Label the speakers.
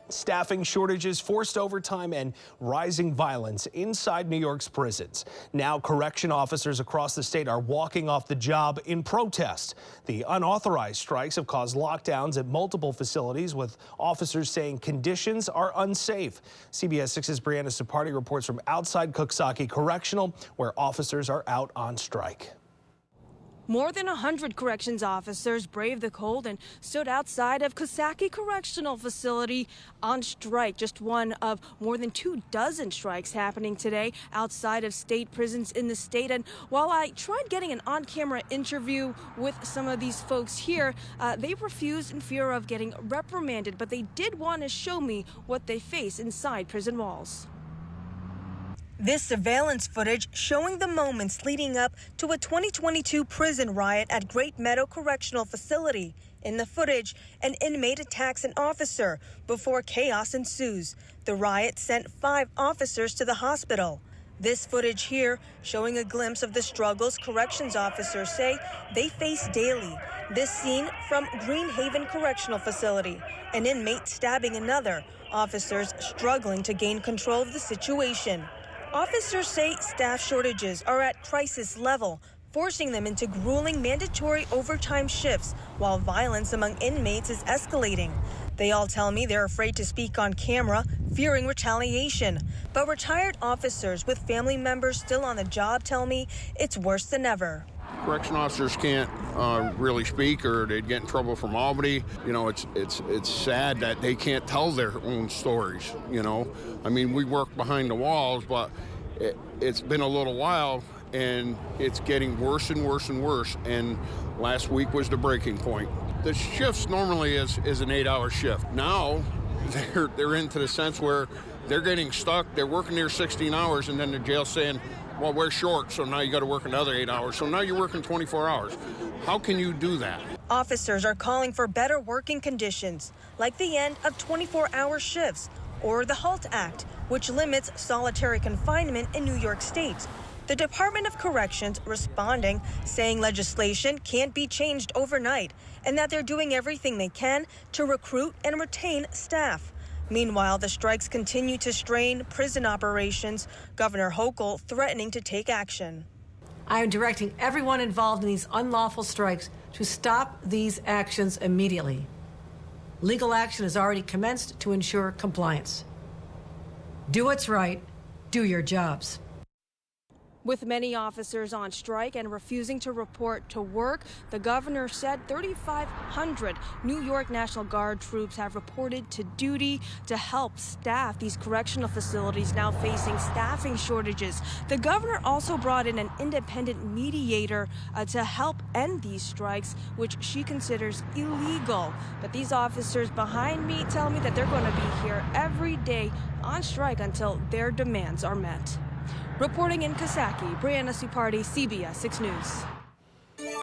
Speaker 1: Staffing shortages, forced overtime, and rising violence inside New York's prisons. Now correction officers across the state are walking off the job in protest. The unauthorized strikes have caused lockdowns at multiple facilities, with officers saying conditions are unsafe. CBS 6's Brianna Cipardi reports from outside Coxsackie Correctional, where officers are out on strike.
Speaker 2: More than 100 corrections officers braved the cold and stood outside of Coxsackie Correctional Facility on strike. Just one of more than 24 strikes happening today outside of state prisons in the state. And while I tried getting an on-camera interview with some of these folks here, they refused in fear of getting reprimanded. But they did want to show me what they face inside prison walls. This surveillance footage showing the moments leading up to a 2022 prison riot at Great Meadow Correctional Facility. In the footage, an inmate attacks an officer before chaos ensues. The riot sent 5 officers to the hospital. This footage here showing a glimpse of the struggles corrections officers say they face daily. This scene from Greenhaven Correctional Facility, an inmate stabbing another, officers struggling to gain control of the situation. Officers say staff shortages are at crisis level, forcing them into grueling mandatory overtime shifts while violence among inmates is escalating. They all tell me they're afraid to speak on camera, fearing retaliation. But retired officers with family members still on the job tell me it's worse than ever.
Speaker 3: Correction officers can't really speak, or they'd get in trouble from Albany. You know, it's sad that they can't tell their own stories, you know. I mean, we work behind the walls, but it's been a little while, and it's getting worse and worse and worse, and last week was the breaking point. The shifts normally is an 8-hour shift. Now, they're into the sense where they're getting stuck, they're working their 16 hours, and then the jail's saying, well, we're short, so now you got to work another 8 hours. So now you're working 24 hours. How can you do that?
Speaker 2: Officers are calling for better working conditions, like the end of 24-hour shifts or the HALT Act, which limits solitary confinement in New York State. The Department of Corrections responding, saying legislation can't be changed overnight and that they're doing everything they can to recruit and retain staff. Meanwhile, the strikes continue to strain prison operations, Governor Hochul threatening to take action.
Speaker 4: I am directing everyone involved in these unlawful strikes to stop these actions immediately. Legal action has already commenced to ensure compliance. Do what's right, do your jobs.
Speaker 2: With many officers on strike and refusing to report to work, the governor said 3,500 New York National Guard troops have reported to duty to help staff these correctional facilities now facing staffing shortages. The governor also brought in an independent mediator to help end these strikes, which she considers illegal. But these officers behind me tell me that they're going to be here every day on strike until their demands are met. Reporting in Coxsackie, Brianna Cipardi, CBS 6 News.